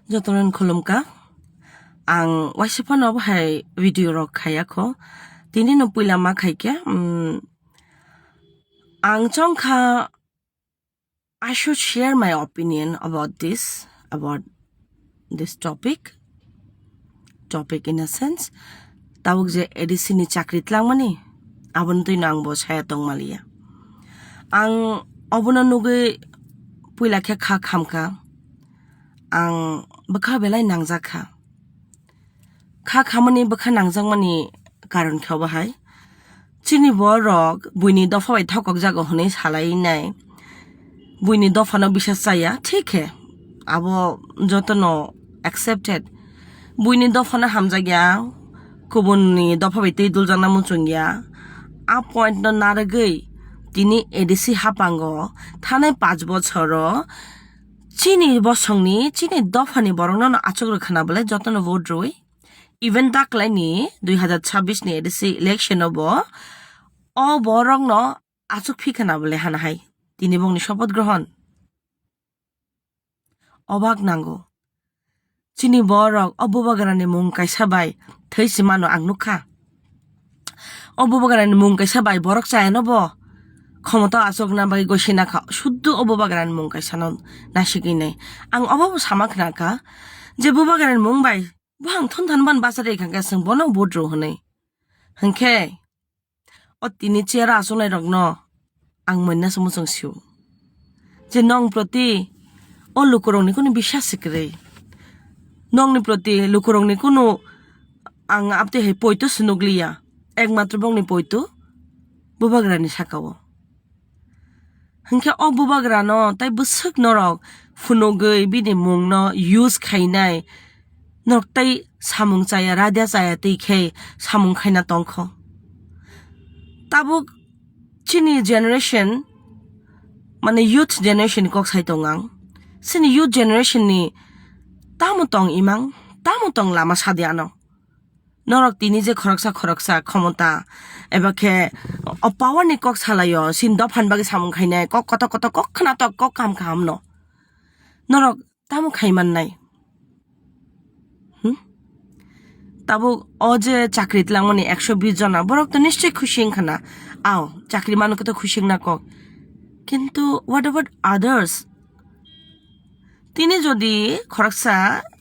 Jotoran kolomka ang wasipan of hai video rok khayako tini no puila ma khaike ang chongkha I should share my opinion about this topic in a sense tawag je edisi ni chakrit lang mani abon tui nang bo saya tong malia ang obona nuge puila kha kha khamka ang bakha belai nangjaka kha khamani bakha nangjangmani karon khaba hai chini borok buini dofa bai thokok jago hone salai nai buini dofa no bisas chaya ठीक है abo jotono accepted buini dofa na hamjagya kubunni dofa bai tei duljana muchungya a point no naragei tini edisi hapango thanai 5 bochoro chini bosongni chini dofani borongno achogro khana bole jotono vote roi even daklaini 2026 ni edisi election obo o borongno achuk phikhana bole hana hai tini bongni শপথ গ্রহণ অবাক নাঙ্গো chini borok obubagarani mung kaisa bai theisi mano angnuka obubagarani mung kaisa bai borok chayano bo ক্ষমতা আসক না বাকি গসিনা খা শুদ্ধ অববাগান মুং কাইসানো নাসিকি নাই আং অবাব সামাক নাকা যে বুবাগান মুং বাই বাং থন থানবান বাসারে খাঙ্কা সং বনো বড্রো হনে হংখে অ তিনি চেরা আসনাই রগ্ন আং মন্না সমসং সিউ যে নং প্রতি অ লুকরংনি কোনো বিশ্বাস করে নংনি প্রতি লুকরংনি কোনো আং আপতে হে পয়তো সুনুগলিয়া একমাত্র বংনি পয়তো বুবাগানি সাকাও hangke obubagrano tai busuk norok funogei bini mungno use khainai nok tai samung chaya radia chaya tei khe samung khaina tongkho tabuk chini generation mane youth generation kok sai tongang sini youth generation ni tamutong imang tamutong lama sadiano norok tini je khoroksa ক্ষমতা এবাকে অপাওয়ার নি cock সালায় scene দফান বাগে সামুং খাইনাই cock কত cock খানা তো cock কাম খাম ন নরক তামু খাইমান নাই তাবু অ যে চাকরিত লাংমনি 120 জনা বরক তো নিশ্চয় খুশি খানা আও চাকরি মানুকে তো খুশি না কক কিন্তু হোয়াট অ্যাবাউট আদার্স তিনি যদি খরকসা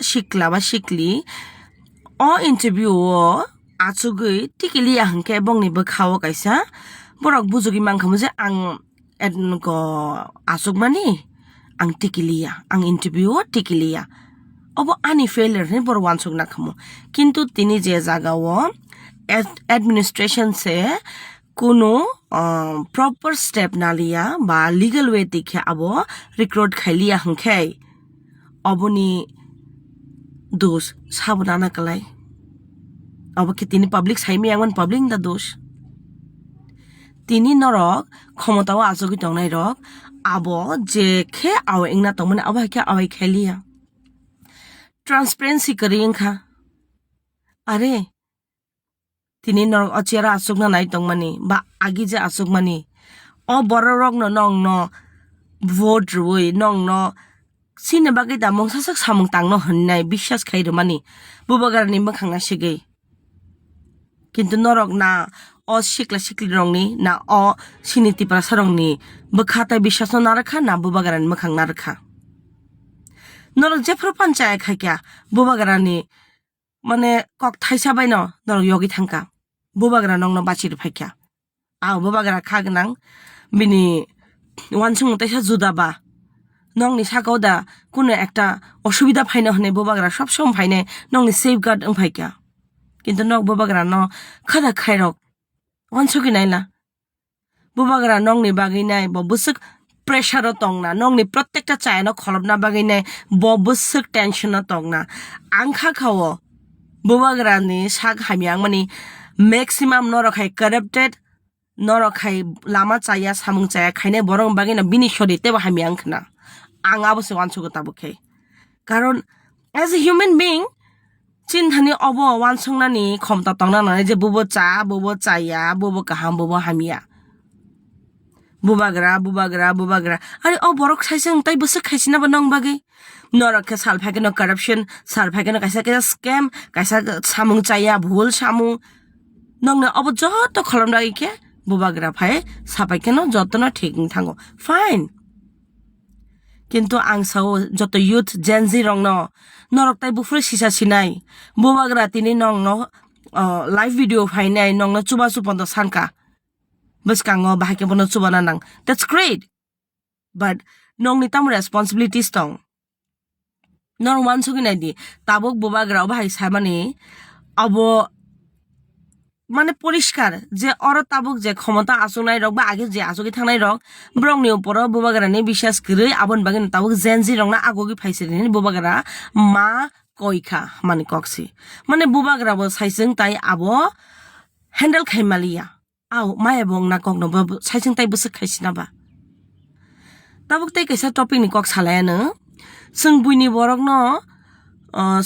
শিকলা বা শিকলি o interview o achugui tikili ahangke bongni bokhawo kaisa borok bujugi mangkhamu je ang ko achugmani ang tikiliya ang interview o tikiliya obo ani failure ni bor wansuk na khamu kintu tini je jaga o administration se কোনো proper step na liya ba legal way tikhe abo recruit khailiya hangke oboni दोष साबधाना कलाई अब कि तिनी public साइमी आंगन public दा दोष तिनी नरक क्षमताव आजगि तंगनाय रक आबो जे खे आव इंगना तंगमने अब के आव खेलिया ट्रांसपेरेंसी करिंखा अरे तिनी नरक अचेरा आसुगना नाय तंगमनि बा आगि जे आसुगमानि अ बररक न नंग न vote रुइ नंग न sine bagay damong sasak samung tangno honnai বিশ্বাস খাইরো মানি বুবাগারনি মখাংনা সিগৈ কিন্তু নরক না অ শিকলা শিকলি রংনি না অ সিনিতি প্রাসা রংনি বখাতাই বিশ্বাস না রাখা না বুবাগারনি মখাংনা রাখা নরক যেফর পঞ্চায়েত খাইকা বুবাগারনি মানে কক থাইসা বাইন নরক yogi থাঙ্কা বুবাগারা নংনো বাচির ফাইকা আও বুবাগারা খাগনাং বিনি ওয়ানসুং তাইসা জুদাবা নংনি সাকাওদা কোনো একটা অসুবিধা ফাইনা হনে বুবাগরা সব সম ফাইনে নংনি সেফগার্ড ফাইকা কিন্তু নক বুবাগরা ন খাদা খাইরক অনসকি নাইলা বুবাগরা নংনি বাগি নাই ববুসক প্রেসার তংনা নংনি প্রত্যেকটা চায়না খলবনা বাগি নাই ববুসক টেনশন তংনা আংখা খাও বুবাগরানি সাক হামিয়াং মানি ম্যাক্সিমাম নরখাই কারাপ্টেড নরখাই লামা চায়া সামুং চায়া খাইনে বরং বাগি না বিনি সরিতে হামিয়াং Khana ang abo se wansugo tabukhe karon as a human being chinthani obo wansongnani khomta tongna na je bubo chaya bubo kaham bubo hamia bubagra are o borok saisang tai busuk khaisina ba nong bagi norok ke sal phage no corruption sal phage no kaisa kaisa scam kaisa samung chaya bhul samung nong na obo joto kholom dagi ke bubagra phai sapai ke no joto no ঠিক thango fine কিন্তু আংসাও যত youth Gen Z রং ন নরক তাই বুফুরে সিসা Sinai বুবাগরা তিনি নং ন live video ফাইনাই নং ন চুবা চুপন্দ সানকা বসকাঙ্গ বাহাকে বন চুবানা নাং দ্যাটস গ্রেট বাট নং নি তাম রেসপন্সিবিলিটিস দং নর ওয়ান সুগি নাই দি তাবক বুবাগরা বাহাই সামানি অব মানে পরিষ্কার যে অর তাবুক যে ক্ষমতা আসুনাই রক বা আগে যে আসুকি থানাই রক ব্রংনি উপর বুবাগারানি বিশ্বাস করে আবন বাগিন তাবুক জেনজি রং না আগগি ফাইসিনি বুবাগারা মা কইখা মানে কক্সি মানে বুবাগারা বো সাইসিং তাই আবো হ্যান্ডেল খাইমালিয়া আও মায়া বং না কক নব সাইসিং তাই বসে খাইছিনা বা তাবুক তাই কাইসা টপিক ni kok salayaनो जों बुइनि बरक न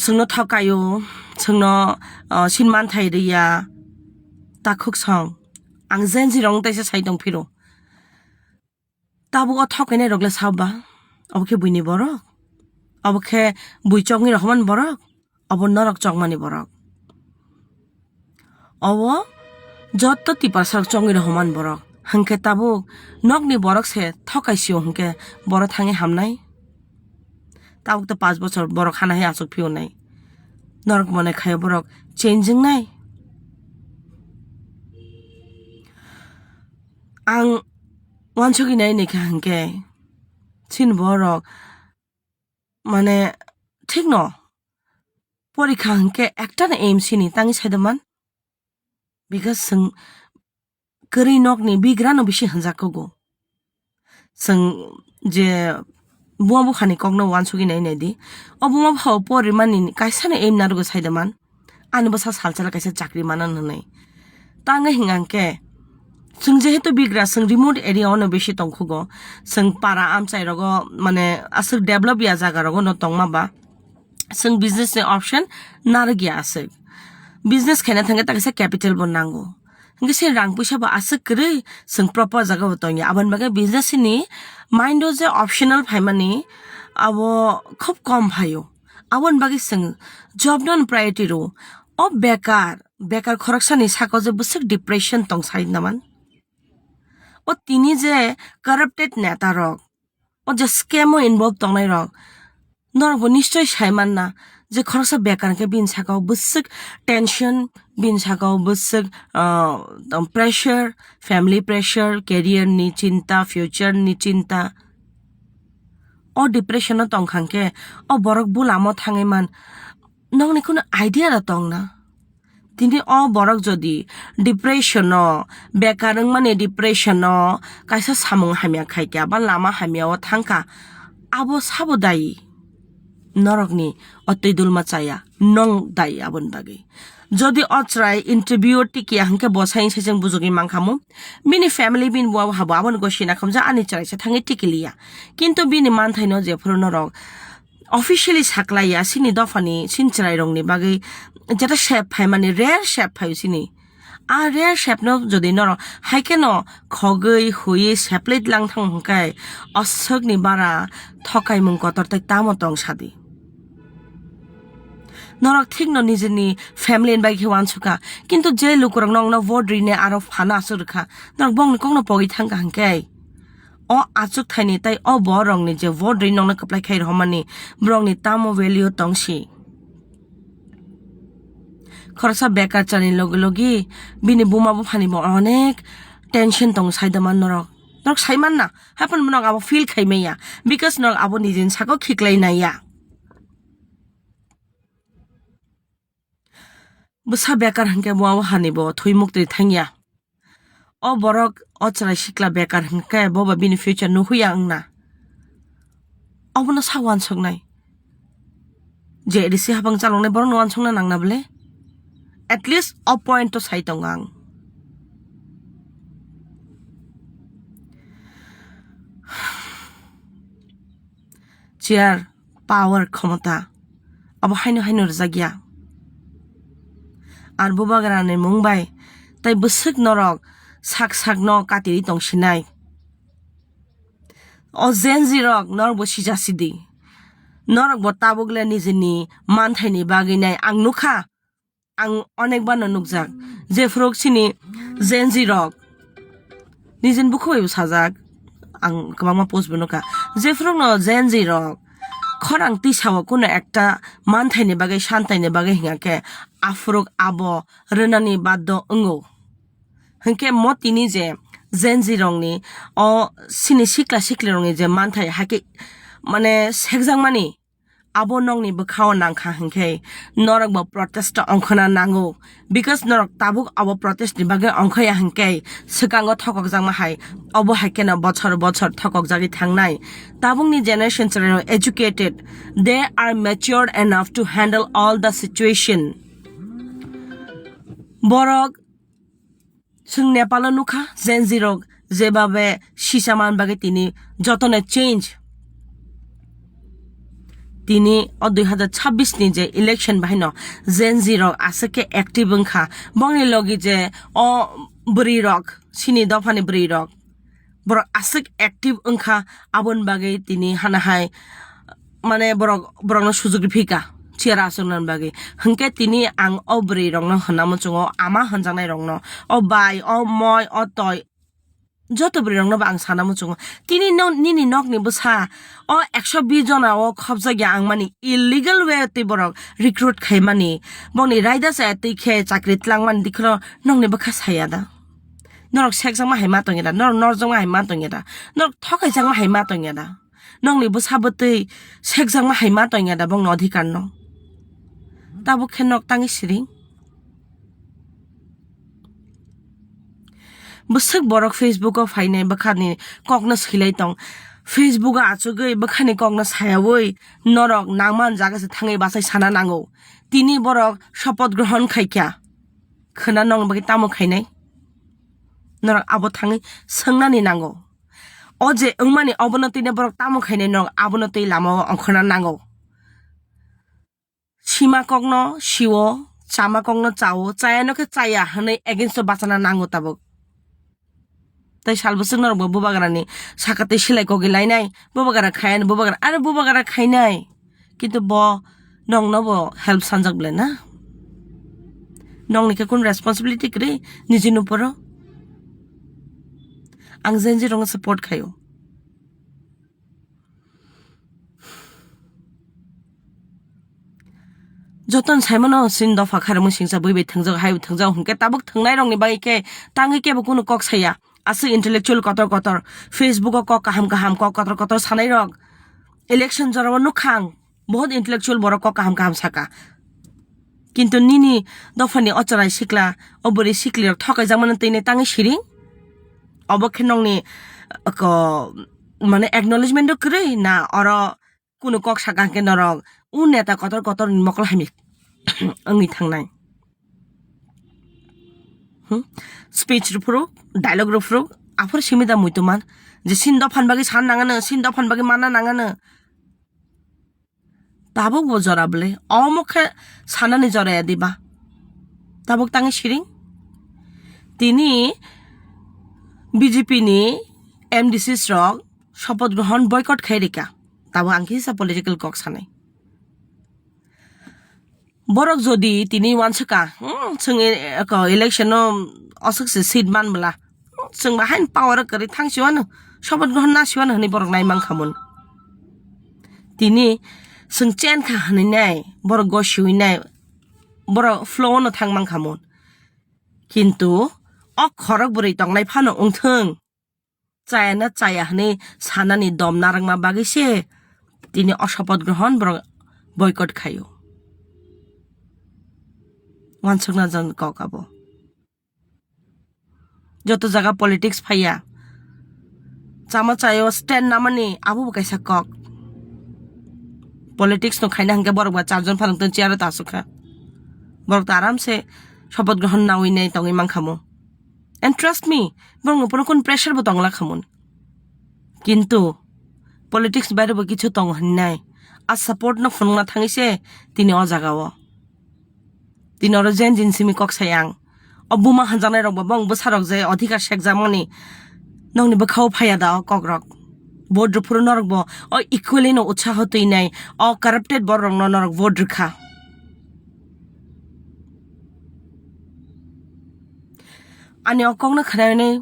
जोंनो थकायो जोंनो सिनमान थाइरिया takuk song ang zenzi rong taisa saidong phiro tabu o thokene rogla sabba obke buini borok obke bui chongni rahman borok obon norok chongmani borok obo jotto tipar sak chongni rahman borok hangke tabu nokni borok se thokaisio hangke borok thangi hamnai tabuk to 5 bochor borok khana he asuk phio nai norok mone khayo borok changing nai ang wanchogi nai ne khanke chin borok mane ঠিক ন পরীক্ষা হংকে একটা না M Sini তাঙ্গি সাইদমান because जों গরি নকনি বিগ্রানো বেশি হনজাকগো जों যে বুয়াবু খানি কগনো ওয়ানসুগি নাই নাইদি অবুমা ভাও পরিমানি কাইসানে এম নারগো সাইদমান আনি বসা সালচালা কাইসা চাকরি মানান হনাই তাঙ্গে হিংআংকে जों যেহেতু বিগ্রা जों রিমোট এরিয়া অন বেশি তংখুগো जों পারা আমচাই রগো মানে আসক ডেভেলপ ইয়া জায়গা রগো ন তংমাবা जों বিজনেস নি অপশন নারগিয়া আসক বিজনেস খাইনা থাঙ্গে তাকে ক্যাপিটাল বনাঙ্গো হংকে সে রাং পয়সা বা আসক করে जों প্রপার জায়গা বতংয়া আবন বাগে বিজনেস নি মাইন্ডো যে অপশনাল ফাইমানি আবো খুব কম ভাইও আবন বাগে जों জব নন প্রায়োরিটি রো ও বেকার খরকসানি সাকো যে বুসক ডিপ্রেশন তং সাইদ নামান ও তিনি যে কারাপ্টেড নেতা রক ও যে স্ক্যামও ইনভলভ তংনাই রক নরক নিশ্চয় সাইমান না যে খরচা বেকারকে বিন সাকাও বুসক টেনশন বিন সাকাও বুসক প্রেশার ফ্যামিলি প্রেশার ক্যারিয়ার নি চিন্তা ফিউচার নি চিন্তা ও ডিপ্রেশন তংখাংকে ও বরক বুলামো থাঙেমান নংনি কোনো আইডিয়া রা তং না তিনি অ বরক যদি ডিপ্রেশন বেকার মানে ডিপ্রেশন কাইসা সামং হামিয়া খাইকা বা লামা হামিয়াও থাংকা আবো সাবো দায়ী নরকনি অতই দুলমা চায়া নং দায়ী আবন বাগে যদি অচরাই ইন্টারভিউ টিকি হাংকে বসাই সেজং বুজুগি মাংখামু বিনি ফ্যামিলি বিন বুয়া হাবো আবন গসিনা খমজা আনি চাইছে থাঙে টিকিলিয়া কিন্তু বিনি মানথাইনো যে ফর নরক অফিসিয়ালি সাকলাইয়া সিনি দফানি সিনচরাই রংনি বাগে যেটা শেপ ফাই মানে রেয়ার শেপ ফাই সিনি আর রেয়ার শেপ ন যদি নর হাইকে ন খগৈ হুই শেপলেট লাং থাং হংকাই অসগনি বারা থকাই মুং কতর তাই তামতং সাদি নরক ঠিক ন নিজেনি ফ্যামিলি এন বাইকে ওয়ানসুকা কিন্তু যে লুকুরং নং ন ভোট রিনে আরো ফানা আসুরখা নরক বংনি কংন পগি thangka হাংকাই o achuk thaini tai o borong ni je vote ri nong na kaplai khai romani brong ni tamo value tongsi খরচা বেকার চানি লগে লগে বিনি বুমাবো ফানিব অনেক টেনশন তং সাইদামান নরক সাইমান না হাপন মনক আবো ফিল খাইমেয়া বিকজ নরক আবো নিজেন সাকো খিকলাই নাইয়া বুসা বেকার হাঙ্কে বুমাবো হানিব থুই মুক্তি থাঙ্গিয়া ও বরক অচরাই শিকলা বেকার হাঙ্কে ববা বিনি ফিউচার নুহুয়া আংনা অবনো সাওয়ান সংনাই যে এডিসি হাবাং চালংনাই বরং নওয়ান সংনা নাংনা বলে at least a point to say tongang chair power ক্ষমতা abo haino rjagya ar bubagrane mungbai tai busuk norok sak no katiri tongsinai o zenzi rok nor bo sijasidi norok bo tabugle nijini manthaini baginai ang nukha ang onekbar no nukjak je frog chini zenzi rok nijin bukhoi sajak ang kabangma post bonuka je frog no zenzi rok khorang tisawo kuno ekta manthaini bagai shantaini bagai hingake afrog abo renani baddo ungo hingke motini je zenzi rongni o sini sikla sikli rongni je manthai hake mane sekjang mani abo nongni bkhao nangkha hingke norok bo protest ongkhona nango because norok tabuk abo protest ni bagai ongkhaya hingke sikango thokok jangma hai abo hakena bochor bochor thokok jagi thangnai tabungni generation are educated they are matured enough to handle all the situation borok sung nepal nukha zenzi rok jebabe sisaman bagai tini jotone change tini o 2026 ni je election bahino zenzi rok asake active ngkha bongni logi je o bri rok sini dofani bri rok borok asik active ngkha abon bagai tini hanahai mane borok no sujug phika chera sunan bagi hangke tini ang o bri rok no hanamo chungo ama hanjangnai rok no o bai o moi o toy joto bri rok no ang sanamo chungo tini no nini nok ni busa o 120 jona o khobja gya ang mani illegal way te borok recruit khai mani boni raida sa te khe chakri tlang man dikhro nong ni bakha sayada norok sekjang ma haima tongeda norjong ma haima tongeda norok thokai jang ma haima tongeda nong ni busa botei sekjang ma haima tongeda bong no adhikar no tabo khenok tangi siring busuk borok facebook of hainai bakhani kokna khilai tong facebook a achugei bakhani kokna sayawoi norok nangman jaga se thangai basai sana nango tini borok shopot grohon khaikya khana nong bagi tamo khainai norok abo thangai sangnani nango oje ungmani obonoti ne borok tamo khainai norok abonoti lama ongkhona nango sima kokno siwo chama kokno chawo chayano ke chaya hanai against bachana nango tabok tai salbusung norok bo bubagarani sakate silai kogi lainai bubagara khayan bubagara are bubagara khainai kintu bo nong no bo help sanjak ble na nong ni ke kun responsibility kre nijin uporo ang zenji rong support khayo joton saimono sin dofa kharmu singsa buibe thangjak hayu thangjak hungke tabuk thangnai rong ni bai ke tangi ke bo kuno kok saya ase intellectual kotor facebook o kok kaham kok kotor sanai rok election jarawa nukhang bahut intellectual borok kok kaham saka kintu nini dofani ocharai sikla obori sikli thokai jamana teine tangi siring obokhe nongni ko mane acknowledgement kre na oro kuno kok saka ke norok u neta kotor mokla hami angi thangnai speech rupro dialogue rupro afor simida muituman je sindo phanbagi san nangana sindo phanbagi mana nangana tabuk bo jorable omokhe sanani joraya diba tabuk tangi siring tini BJP ni MDC rok শপথ গ্রহণ boycott খাইরিকা তাবো আংকি হিসা political cock সানাই borok jodi tini wansaka sungi ko election no asukse seat man bla sung bahain power kari thangsiwan sobat grohon nasiwan hani borok nai mang khamun tini sung chen kha hani nai borok go shui nai borok flow no thang mang khamun kintu ok khorok buri tongnai phano ungthung chayana chaya hani sanani dom narangma bagise tini অশপথ গ্রহণ borok boycott khayo wansukna jan kokabo joto jaga politics phaya chama chayo stand namani abu kaisa kok politics no khaina hangke borok ba charjon phalang ton chair ta sukha borok ta aram se শপথ গ্রহণ na oi nai tongi mangkhamo and trust me borok puno kon pressure bo tongla khamun kintu politics বাইরে bo kichu tong hannai a support no phunna thangise tini o jagao tini oro jen jinsimi kok sayang obuma hanjanai rok bong busarok je adhikar sekjamani nongni bkhau phaya da kokrok vote puro norok bo o equally no utsaho tui nai o corrupted borong no norok vote kha ani okong na khana nei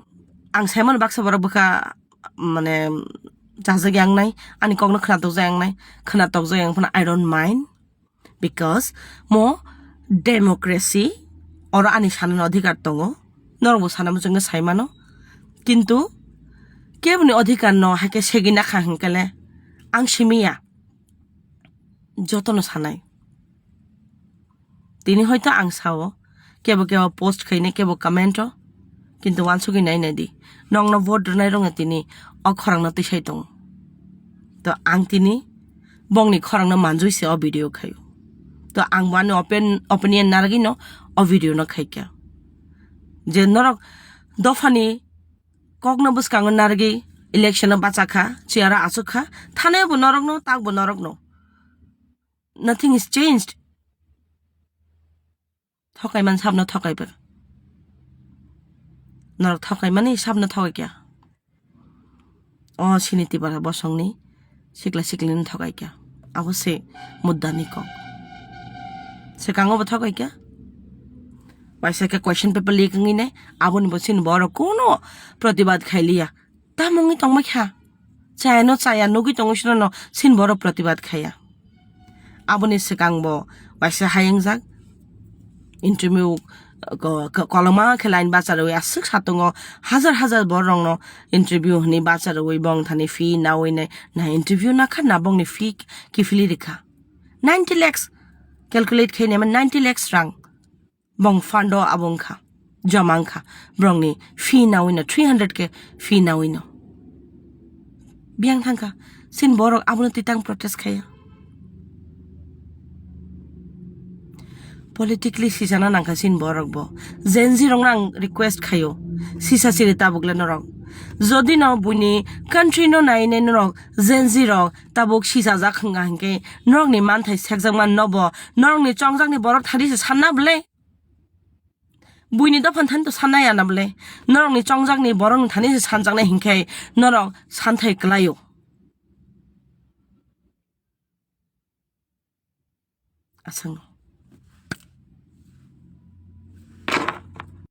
ang saimon baksa borok baka mane jaja yang nai ani kong na khana to jang nai khana to jang phana I don't mind because mo democracy or ani sanan adhikar tongo norok bo sanam jong saimano কিন্তু কেবনি অধিকার ন হাকে সেগিনা খাহিংকালে আং সিমিয়া যতন সানাই তিনি হয়তো আং Sao কেব কেব পোস্ট খাইনে কেব কমেন্ট কিন্তু ওয়ানসুগি নাই নাই দি নং ন ভোট নাই রঙে তিনি অখরাং ন তিসাই দং তো আং তিনি বংনি খরাং ন মানজুইছে অ ভিডিও খাইও তো আং ওয়ান ওপিনিয়ন নারগি ন অ ভিডিও ন খাইকা যে নরক দফানি kok na bus kangon nargi election na bachakha chiara asukha thane bo norok no tak bo norok no nothing is changed thokai man sab na thokai ba norok thokai mani sab na thokai kya o siniti bara bosong ni sikla siklin thokai kya abose mudda ni ko se kango bo thokai kya Waisa ka question paper leaking in abon bosin boro kono प्रतिवाद खाइलिया ता मंगी तंग मखा चाय न चाया नगि तंग सुन न सिन बरो प्रतिवाद खाया आबनि सिकांग बो वाइसा हायंग जाक इंटरव्यू कलमा खेलाइन बाचारो आसुक सातंग हजार हजार बरंग न इंटरव्यू हनि बाचारो वे बंग थानि फी नावै ना इंटरव्यू ना खा ना बंगनि फी किफिलि रेखा 90 lakhs कैलकुलेट खैने 90 lakhs रां bong fando abongkha jamangkha brongni fee nawina 300 ke fee nawino biang thangka sin borok abun titang protest khaya politically sijana nangka sin borok bo zenzi rong nang request khayo sisa siri tabukle norok jodi no buni country no naine norok zenzi rok tabuk sisa ja khanga hingke norok ni manthai sekjangman nobo norok ni chongjang ni borok thari se sanna bole buini da phan than to sanaya na bole norok ni chongjang ni borong thani se sanjang na hingkai norok santhai klayo asang